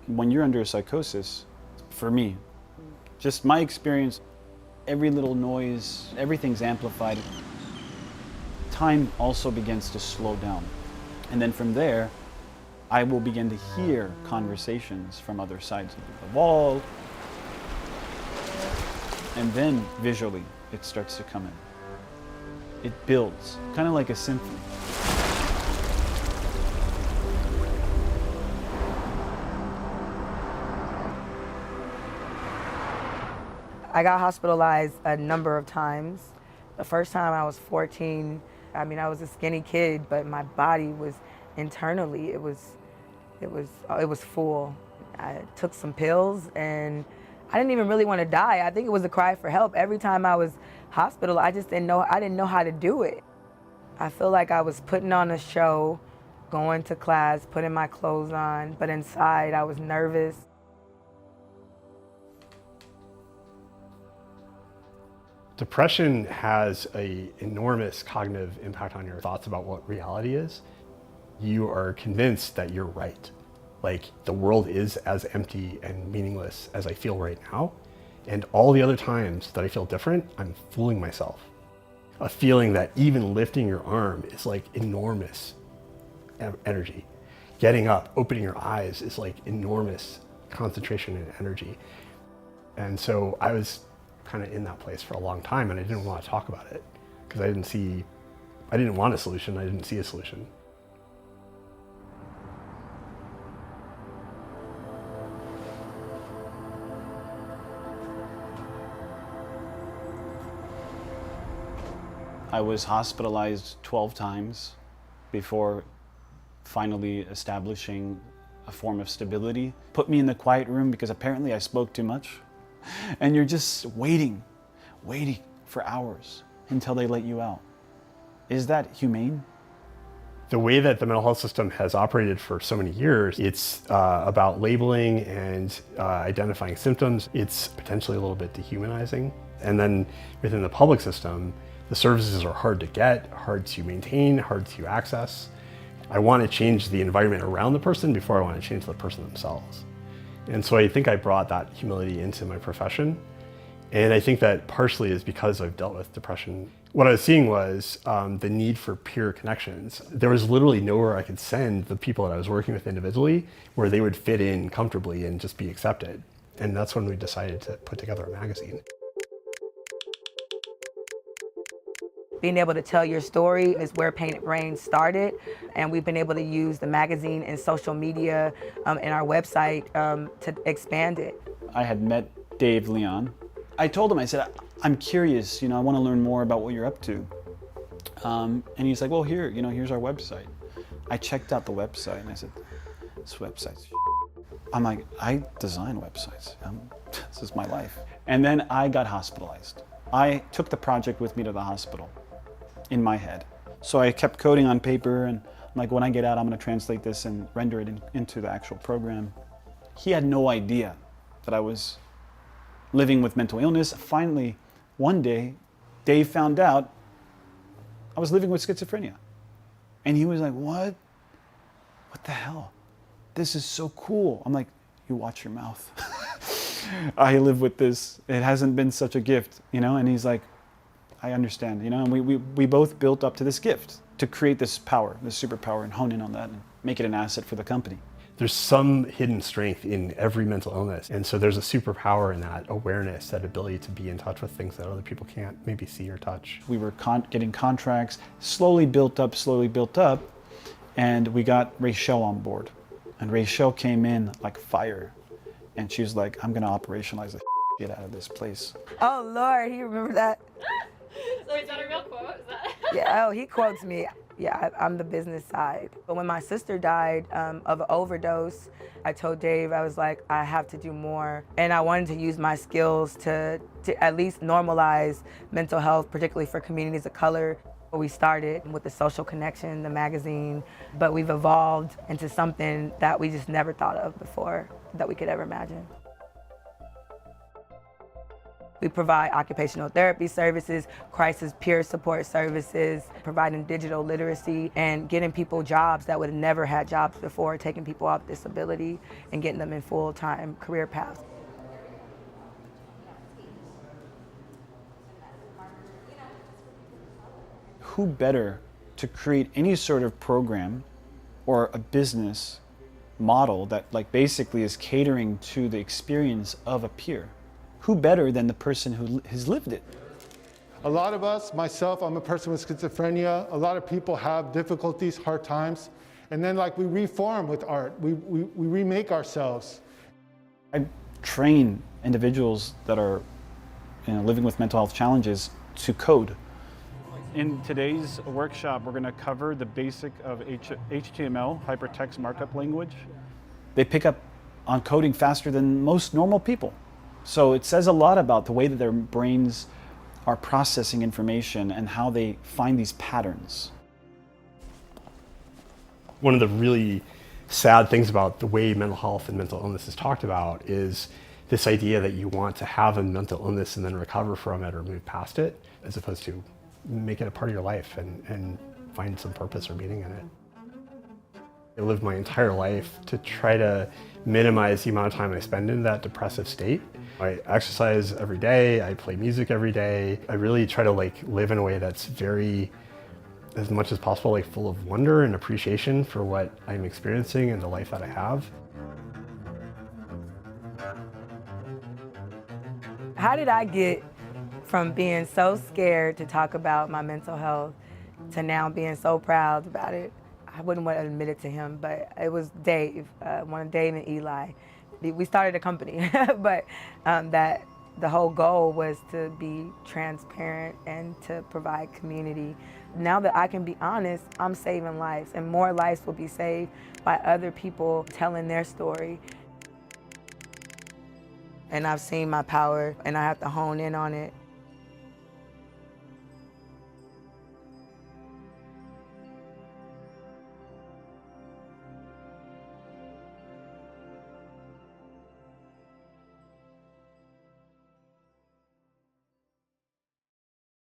When you're under a psychosis, for me, just my experience, every little noise, everything's amplified. Time also begins to slow down. And then from there, I will begin to hear conversations from other sides of the wall. And then visually, it starts to come in. It builds, kind of like a symphony. I got hospitalized a number of times. The first time I was 14, I was a skinny kid, but my body was internally, it was full. I took some pills and I didn't even really want to die. I think it was a cry for help. Every time I was hospital, I didn't know how to do it. I feel like I was putting on a show, going to class, putting my clothes on, but inside I was nervous. Depression has an enormous cognitive impact on your thoughts about what reality is. You are convinced that you're right. Like, the world is as empty and meaningless as I feel right now. And all the other times that I feel different, I'm fooling myself. A feeling that even lifting your arm is like enormous energy. Getting up, opening your eyes is like enormous concentration and energy. And so I was kind of in that place for a long time, and I didn't want to talk about it because I didn't want a solution. I didn't see a solution. I was hospitalized 12 times before finally establishing a form of stability. Put me in the quiet room because apparently I spoke too much. And you're just waiting for hours until they let you out. Is that humane? The way that the mental health system has operated for so many years, it's about labeling and identifying symptoms. It's potentially a little bit dehumanizing. And then within the public system, the services are hard to get, hard to maintain, hard to access. I want to change the environment around the person before I want to change the person themselves. And so I think I brought that humility into my profession. And I think that partially is because I've dealt with depression. What I was seeing was the need for peer connections. There was literally nowhere I could send the people that I was working with individually where they would fit in comfortably and just be accepted. And that's when we decided to put together a magazine. Being able to tell your story is where Painted Brain started, and we've been able to use the magazine and social media and our website to expand it. I had met Dave Leon. I told him, I said, I'm curious, I want to learn more about what you're up to. And he's like, well, here's our website. I checked out the website and I said, this website's I'm like, I design websites. This is my life. And then I got hospitalized. I took the project with me to the hospital in my head. So I kept coding on paper, and I'm like, when I get out, I'm gonna translate this and render it into the actual program. He had no idea that I was living with mental illness. Finally, one day, Dave found out I was living with schizophrenia. And he was like, what? What the hell? This is so cool. I'm like, you watch your mouth. I live with this. It hasn't been such a gift, And he's like, I understand, And we both built up to this gift to create this power, this superpower, and hone in on that and make it an asset for the company. There's some hidden strength in every mental illness. And so there's a superpower in that awareness, that ability to be in touch with things that other people can't maybe see or touch. We were getting contracts, slowly built up, and we got Rayshell on board. And Rayshell came in like fire. And she was like, I'm gonna operationalize the shit out of this place. Oh Lord, he remember that? So is that a real quote? Is that? Yeah, he quotes me. Yeah, I'm the business side. But when my sister died of an overdose, I told Dave, I was like, I have to do more. And I wanted to use my skills to at least normalize mental health, particularly for communities of color. We started with the social connection, the magazine, but we've evolved into something that we just never thought of before, that we could ever imagine. We provide occupational therapy services, crisis peer support services, providing digital literacy, and getting people jobs that would have never had jobs before, taking people off disability and getting them in full-time career paths. Who better to create any sort of program or a business model that like basically is catering to the experience of a peer? Who better than the person who has lived it? A lot of us, myself, I'm a person with schizophrenia. A lot of people have difficulties, hard times. And then like we reform with art. We remake ourselves. I train individuals that are living with mental health challenges to code. In today's workshop, we're going to cover the basic of HTML, hypertext markup language. They pick up on coding faster than most normal people. So it says a lot about the way that their brains are processing information and how they find these patterns. One of the really sad things about the way mental health and mental illness is talked about is this idea that you want to have a mental illness and then recover from it or move past it, as opposed to make it a part of your life and find some purpose or meaning in it. I lived my entire life to try to minimize the amount of time I spend in that depressive state. I exercise every day, I play music every day. I really try to live in a way that's very, as much as possible, full of wonder and appreciation for what I'm experiencing and the life that I have. How did I get from being so scared to talk about my mental health to now being so proud about it? I wouldn't want to admit it to him, but it was Dave, one of Dave and Eli. We started a company, but that the whole goal was to be transparent and to provide community. Now that I can be honest, I'm saving lives, and more lives will be saved by other people telling their story. And I've seen my power, and I have to hone in on it.